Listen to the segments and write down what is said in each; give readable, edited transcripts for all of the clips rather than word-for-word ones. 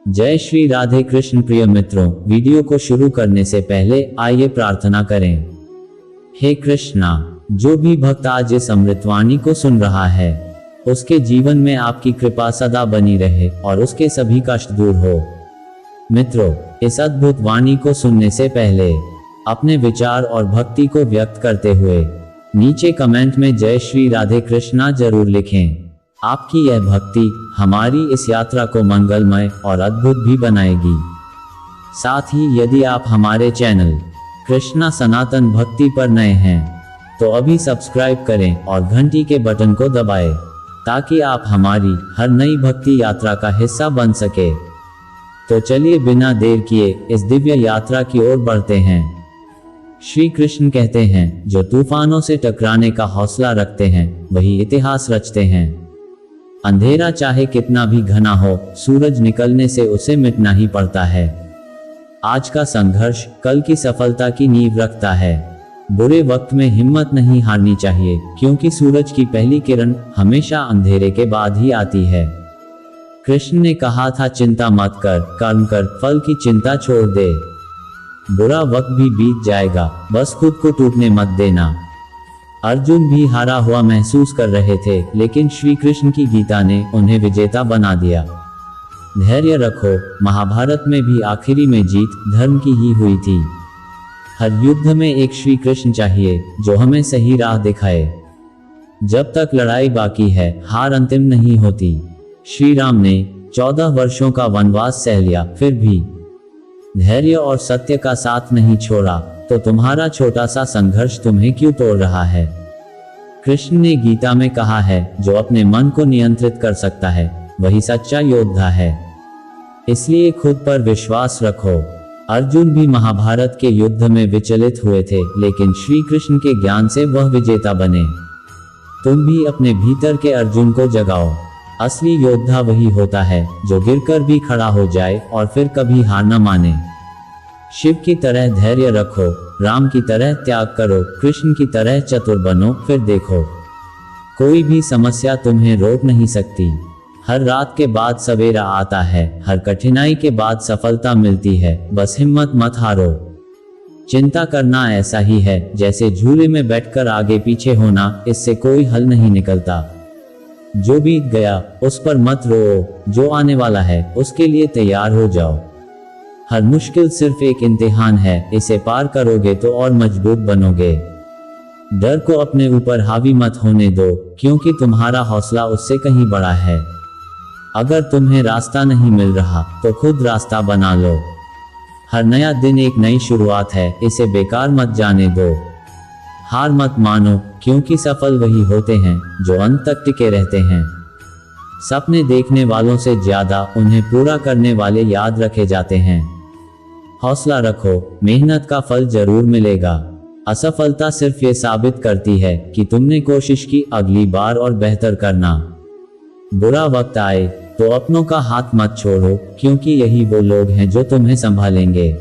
जय श्री राधे कृष्ण। प्रिय मित्रों, वीडियो को शुरू करने से पहले आइए प्रार्थना करें। हे कृष्णा, जो भी भक्त आज इस अमृतवाणी को सुन रहा है, उसके जीवन में आपकी कृपा सदा बनी रहे और उसके सभी कष्ट दूर हो। मित्रों, इस अद्भुत वाणी को सुनने से पहले अपने विचार और भक्ति को व्यक्त करते हुए नीचे कमेंट में जय श्री राधे कृष्णा जरूर लिखें। आपकी यह भक्ति हमारी इस यात्रा को मंगलमय और अद्भुत भी बनाएगी। साथ ही यदि आप हमारे चैनल कृष्णा सनातन भक्ति पर नए हैं तो अभी सब्सक्राइब करें और घंटी के बटन को दबाएं, ताकि आप हमारी हर नई भक्ति यात्रा का हिस्सा बन सके। तो चलिए बिना देर किए इस दिव्य यात्रा की ओर बढ़ते हैं। श्री कृष्ण कहते हैं, जो तूफानों से टकराने का हौसला रखते हैं वही इतिहास रचते हैं। अंधेरा चाहे कितना भी घना हो, सूरज निकलने से उसे मिटना ही पड़ता है। आज का संघर्ष कल की सफलता की नींव रखता है। बुरे वक्त में हिम्मत नहीं हारनी चाहिए, क्योंकि सूरज की पहली किरण हमेशा अंधेरे के बाद ही आती है। कृष्ण ने कहा था, चिंता मत कर, कर्म कर, फल की चिंता छोड़ दे। बुरा वक्त भी बीत जाएगा, बस खुद को टूटने मत देना। अर्जुन भी हारा हुआ महसूस कर रहे थे, लेकिन श्री कृष्ण की गीता ने उन्हें विजेता बना दिया। धैर्य रखो, महाभारत में भी आखिरी में जीत धर्म की ही हुई थी। हर युद्ध में एक श्री कृष्ण चाहिए जो हमें सही राह दिखाए। जब तक लड़ाई बाकी है, हार अंतिम नहीं होती। श्री राम ने 14 वर्षों का वनवास सह लिया, फिर भी धैर्य और सत्य का साथ नहीं छोड़ा। तो तुम्हारा छोटा सा संघर्ष तुम्हें क्यों तोड़ रहा है? कृष्ण ने गीता में कहा है, जो अपने मन को नियंत्रित कर सकता है वही सच्चा योद्धा है। इसलिए खुद पर विश्वास रखो। अर्जुन भी महाभारत के युद्ध में विचलित हुए थे, लेकिन श्री कृष्ण के ज्ञान से वह विजेता बने। तुम भी अपने भीतर के अर्जुन को जगाओ। असली योद्धा वही होता है जो गिरकर भी खड़ा हो जाए और फिर कभी हार न माने। शिव की तरह धैर्य रखो, राम की तरह त्याग करो, कृष्ण की तरह चतुर बनो, फिर देखो कोई भी समस्या तुम्हें रोक नहीं सकती। हर रात के बाद सवेरा आता है, हर कठिनाई के बाद सफलता मिलती है। बस हिम्मत मत हारो। चिंता करना ऐसा ही है जैसे झूले में बैठकर आगे पीछे होना, इससे कोई हल नहीं निकलता। जो बीत गया उस पर मत रो, जो आने वाला है उसके लिए तैयार हो जाओ। हर मुश्किल सिर्फ एक इम्तिहान है, इसे पार करोगे तो और मजबूत बनोगे। डर को अपने ऊपर हावी मत होने दो, क्योंकि तुम्हारा हौसला उससे कहीं बड़ा है। अगर तुम्हें रास्ता नहीं मिल रहा तो खुद रास्ता बना लो। हर नया दिन एक नई शुरुआत है, इसे बेकार मत जाने दो। हार मत मानो, क्योंकि सफल वही होते हैं जो अंत तक टिके रहते हैं। सपने देखने वालों से ज्यादा उन्हें पूरा करने वाले याद रखे जाते हैं। हौसला रखो, मेहनत का फल जरूर मिलेगा। असफलता सिर्फ ये साबित करती है कि तुमने कोशिश की, अगली बार और बेहतर करना। बुरा वक्त आए तो अपनों का हाथ मत छोड़ो, क्योंकि यही वो लोग हैं जो तुम्हें संभालेंगे।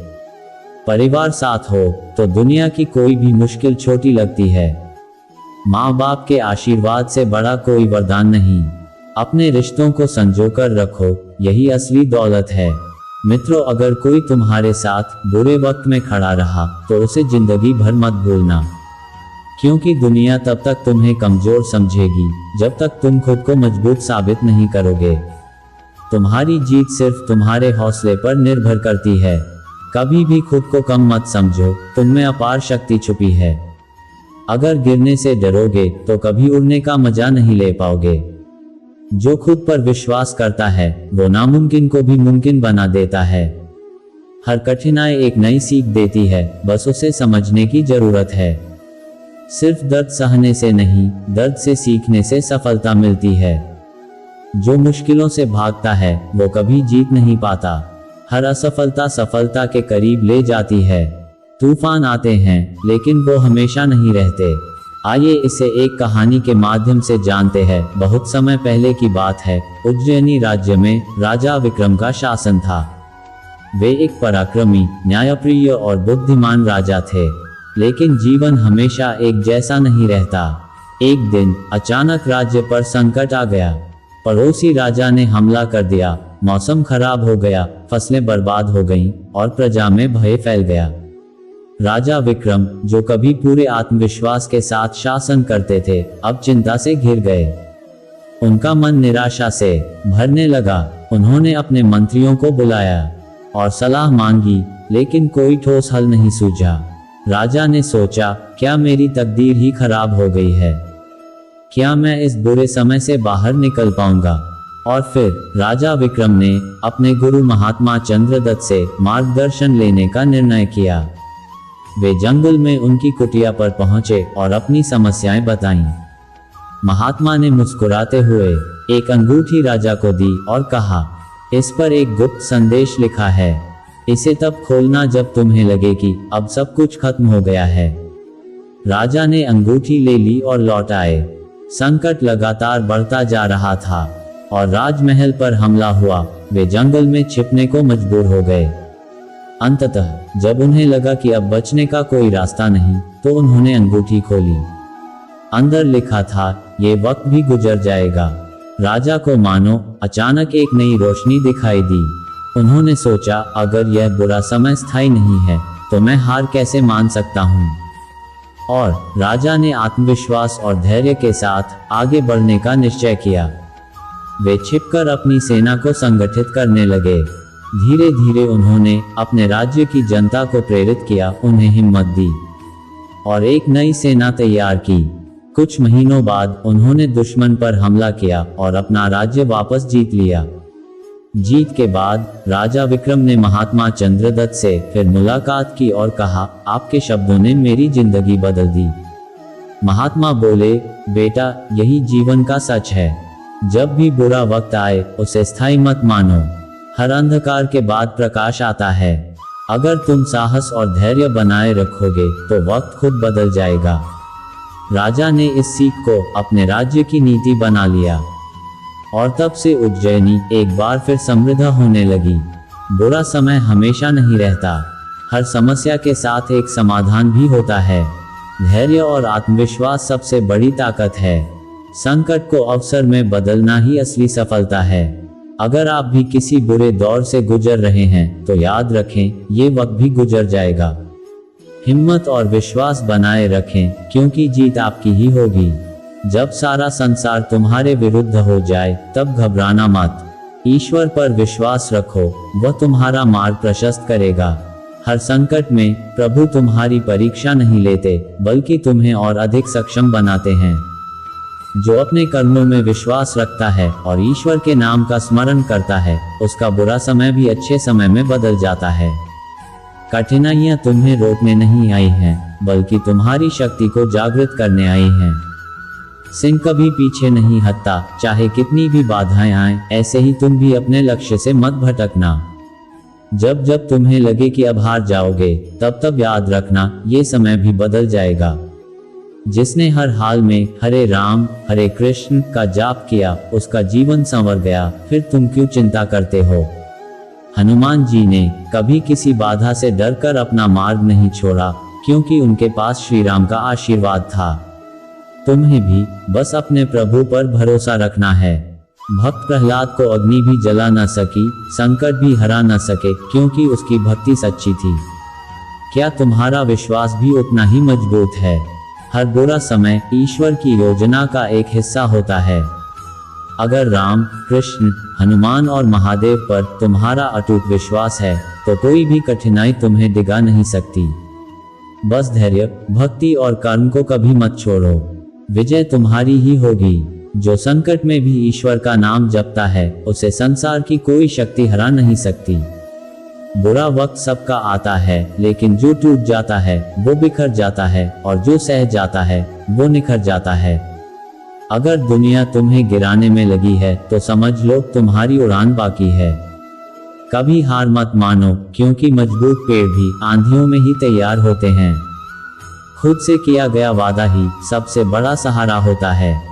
परिवार साथ हो तो दुनिया की कोई भी मुश्किल छोटी लगती है। माँ बाप के आशीर्वाद से बड़ा कोई वरदान नहीं। अपने रिश्तों को संजो कर रखो, यही असली दौलत है। मित्रों, अगर कोई तुम्हारे साथ बुरे वक्त में खड़ा रहा तो उसे जिंदगी भर मत भूलना, क्योंकि दुनिया तब तक तुम्हें कमजोर समझेगी जब तक तुम खुद को मजबूत साबित नहीं करोगे। तुम्हारी जीत सिर्फ तुम्हारे हौसले पर निर्भर करती है। कभी भी खुद को कम मत समझो, तुममें अपार शक्ति छुपी है। अगर गिरने से डरोगे तो कभी उड़ने का मजा नहीं ले पाओगे। जो खुद पर विश्वास करता है वो नामुमकिन को भी मुमकिन बना देता है। हर कठिनाई एक नई सीख देती है, बस उसे समझने की जरूरत है। सिर्फ दर्द सहने से नहीं, दर्द से सीखने से सफलता मिलती है। जो मुश्किलों से भागता है वो कभी जीत नहीं पाता। हर असफलता सफलता के करीब ले जाती है। तूफान आते हैं लेकिन वो हमेशा नहीं रहते। आइए इसे एक कहानी के माध्यम से जानते हैं। बहुत समय पहले की बात है, उज्जैनी राज्य में राजा विक्रम का शासन था। वे एक पराक्रमी, न्यायप्रिय और बुद्धिमान राजा थे, लेकिन जीवन हमेशा एक जैसा नहीं रहता। एक दिन अचानक राज्य पर संकट आ गया। पड़ोसी राजा ने हमला कर दिया। मौसम खराब हो गया, फसलें बर्बाद हो गईं और प्रजा में भय फैल गया। राजा विक्रम, जो कभी पूरे आत्मविश्वास के साथ शासन करते थे, अब चिंता से घिर गए। उनका मन निराशा से भरने लगा। उन्होंने अपने मंत्रियों को बुलाया और सलाह मांगी, लेकिन कोई ठोस हल नहीं सूझा। राजा ने सोचा, क्या मेरी तकदीर ही खराब हो गई है? क्या मैं इस बुरे समय से बाहर निकल पाऊंगा? और फिर राजा विक्रम ने अपने गुरु महात्मा चंद्रदत्त से मार्गदर्शन लेने का निर्णय किया। वे जंगल में उनकी कुटिया पर पहुंचे और अपनी समस्याएं बताईं। महात्मा ने मुस्कुराते हुए एक अंगूठी राजा को दी और कहा, इस पर एक गुप्त संदेश लिखा है। इसे तब खोलना जब तुम्हें लगे कि अब सब कुछ खत्म हो गया है। राजा ने अंगूठी ले ली और लौट आए। संकट लगातार बढ़ता जा रहा था और राजमहल पर हमला हुआ। वे जंगल में छिपने को मजबूर हो गए। अंततः जब उन्हें लगा कि अब बचने का कोई रास्ता नहीं, तो उन्होंने अंगूठी खोली। अंदर लिखा था, ये वक्त भी गुजर जाएगा। राजा को मानो अचानक एक नई रोशनी दिखाई दी। उन्होंने सोचा, अगर यह बुरा समय स्थायी नहीं है, तो मैं हार कैसे मान सकता हूँ? और राजा ने आत्मविश्वास और धैर्य के साथ आगे बढ़ने का निश्चय किया। वे छिपकर अपनी सेना को संगठित करने लगे। धीरे धीरे उन्होंने अपने राज्य की जनता को प्रेरित किया, उन्हें हिम्मत दी और एक नई सेना तैयार की। कुछ महीनों बाद उन्होंने दुश्मन पर हमला किया और अपना राज्य वापस जीत लिया। जीत के बाद राजा विक्रम ने महात्मा चंद्रदत्त से फिर मुलाकात की और कहा, आपके शब्दों ने मेरी जिंदगी बदल दी। महात्मा बोले, बेटा, यही जीवन का सच है। जब भी बुरा वक्त आए, उसे स्थायी मत मानो। हर अंधकार के बाद प्रकाश आता है। अगर तुम साहस और धैर्य बनाए रखोगे, तो वक्त खुद बदल जाएगा। राजा ने इस सीख को अपने राज्य की नीति बना लिया और तब से उज्जैनी एक बार फिर समृद्ध होने लगी। बुरा समय हमेशा नहीं रहता। हर समस्या के साथ एक समाधान भी होता है। धैर्य और आत्मविश्वास सबसे बड़ी ताकत है। संकट को अवसर में बदलना ही असली सफलता है। अगर आप भी किसी बुरे दौर से गुजर रहे हैं, तो याद रखें, ये वक्त भी गुजर जाएगा। हिम्मत और विश्वास बनाए रखें, क्योंकि जीत आपकी ही होगी। जब सारा संसार तुम्हारे विरुद्ध हो जाए, तब घबराना मत। ईश्वर पर विश्वास रखो, वह तुम्हारा मार्ग प्रशस्त करेगा। हर संकट में प्रभु तुम्हारी परीक्षा नहीं लेते, बल्कि तुम्हें और अधिक सक्षम बनाते हैं। जो अपने कर्मों में विश्वास रखता है और ईश्वर के नाम का स्मरण करता है, उसका बुरा समय भी अच्छे समय में बदल जाता है। कठिनाइयां तुम्हें रोकने नहीं आई हैं, बल्कि तुम्हारी शक्ति को जागृत करने आई हैं। सिंह कभी पीछे नहीं हटता, चाहे कितनी भी बाधाएं आएं। ऐसे ही तुम भी अपने लक्ष्य से मत भटकना। जब जब तुम्हें लगे कि अब हार जाओगे, तब तब याद रखना, ये समय भी बदल जाएगा। जिसने हर हाल में हरे राम हरे कृष्ण का जाप किया, उसका जीवन संवर गया। फिर तुम क्यों चिंता करते हो? हनुमान जी ने कभी किसी बाधा से डरकर अपना मार्ग नहीं छोड़ा, क्योंकि उनके पास श्री राम का आशीर्वाद था। तुम्हें भी बस अपने प्रभु पर भरोसा रखना है। भक्त प्रहलाद को अग्नि भी जला न सकी, संकट भी हरा न सके, क्योंकि उसकी भक्ति सच्ची थी। क्या तुम्हारा विश्वास भी उतना ही मजबूत है? हर बुरा समय ईश्वर की योजना का एक हिस्सा होता है। अगर राम, कृष्ण, हनुमान और महादेव पर तुम्हारा अटूट विश्वास है, तो कोई भी कठिनाई तुम्हें डिगा नहीं सकती। बस धैर्य, भक्ति और कर्म को कभी मत छोड़ो। विजय तुम्हारी ही होगी। जो संकट में भी ईश्वर का नाम जपता है, उसे संसार की कोई शक्ति हरा नहीं सकती। बुरा वक्त सबका आता है, लेकिन जो टूट जाता है वो बिखर जाता है, और जो सह जाता है वो निखर जाता है। अगर दुनिया तुम्हें गिराने में लगी है, तो समझ लो तुम्हारी उड़ान बाकी है। कभी हार मत मानो, क्योंकि मजबूत पेड़ भी आंधियों में ही तैयार होते हैं। खुद से किया गया वादा ही सबसे बड़ा सहारा होता है।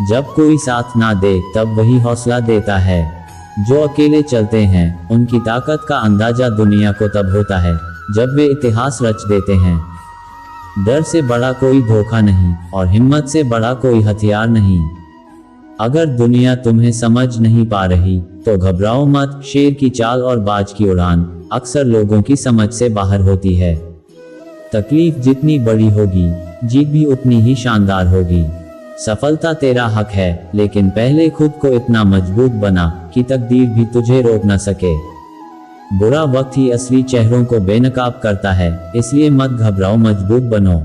जब कोई साथ ना दे, तब वही हौसला देता है। जो अकेले चलते हैं, उनकी ताकत का अंदाजा दुनिया को तब होता है जब वे इतिहास रच देते हैं। डर से बड़ा कोई धोखा नहीं, और हिम्मत से बड़ा कोई हथियार नहीं। अगर दुनिया तुम्हें समझ नहीं पा रही, तो घबराओ मत। शेर की चाल और बाज की उड़ान अक्सर लोगों की समझ से बाहर होती है। तकलीफ जितनी बड़ी होगी, जीत भी उतनी ही शानदार होगी। सफलता तेरा हक है, लेकिन पहले खुद को इतना मजबूत बना कि तकदीर भी तुझे रोक न सके। बुरा वक्त ही असली चेहरों को बेनकाब करता है, इसलिए मत घबराओ, मजबूत बनो।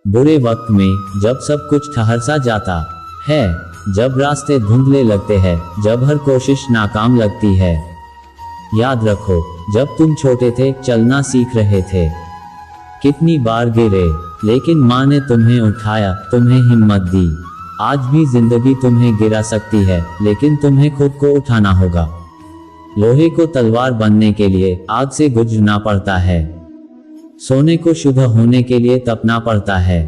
बुरे वक्त में जब सब कुछ ठहर सा जाता है, जब रास्ते धुंधले लगते हैं, जब हर कोशिश नाकाम लगती है, याद रखो जब तुम छोटे थे, चलना सीख रहे थे, कितनी बार गिरे, लेकिन माँ ने तुम्हें उठाया, तुम्हें हिम्मत दी। आज भी जिंदगी तुम्हें गिरा सकती है, लेकिन तुम्हें खुद को उठाना होगा। लोहे को तलवार बनने के लिए आग से गुजरना पड़ता है, सोने को शुद्ध होने के लिए तपना पड़ता है।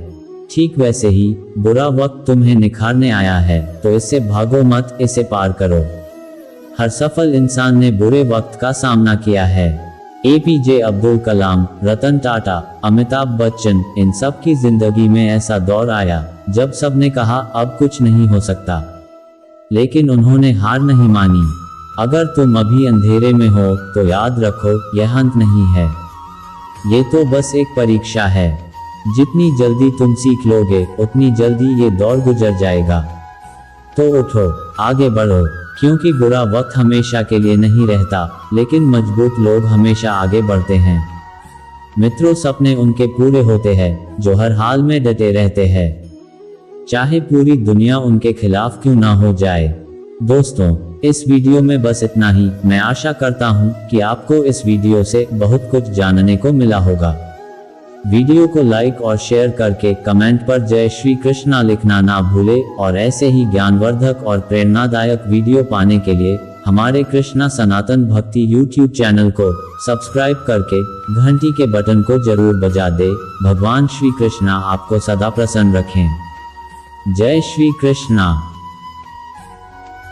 ठीक वैसे ही बुरा वक्त तुम्हें निखारने आया है, तो इससे भागो मत, इसे पार करो। हर सफल इंसान ने बुरे वक्त का सामना किया है। APJ अब्दुल कलाम, रतन टाटा, अमिताभ बच्चन, इन सब की जिंदगी में ऐसा दौर आया जब सबने कहा अब कुछ नहीं हो सकता, लेकिन उन्होंने हार नहीं मानी। अगर तुम अभी अंधेरे में हो तो याद रखो, यह अंत नहीं है, ये तो बस एक परीक्षा है। जितनी जल्दी तुम सीख लोगे, उतनी जल्दी ये दौर गुजर जाएगा। तो उठो, आगे बढ़ो, क्योंकि बुरा वक्त हमेशा के लिए नहीं रहता, लेकिन मजबूत लोग हमेशा आगे बढ़ते हैं। मित्रों, सपने उनके पूरे होते हैं जो हर हाल में डटे रहते हैं, चाहे पूरी दुनिया उनके खिलाफ क्यों ना हो जाए। दोस्तों, इस वीडियो में बस इतना ही। मैं आशा करता हूं कि आपको इस वीडियो से बहुत कुछ जानने को मिला होगा। वीडियो को लाइक और शेयर करके कमेंट पर जय श्री कृष्णा लिखना ना भूले, और ऐसे ही ज्ञानवर्धक और प्रेरणादायक वीडियो पाने के लिए हमारे कृष्णा सनातन भक्ति YouTube चैनल को सब्सक्राइब करके घंटी के बटन को जरूर बजा दे। भगवान श्री कृष्णा आपको सदा प्रसन्न रखें। जय श्री कृष्णा।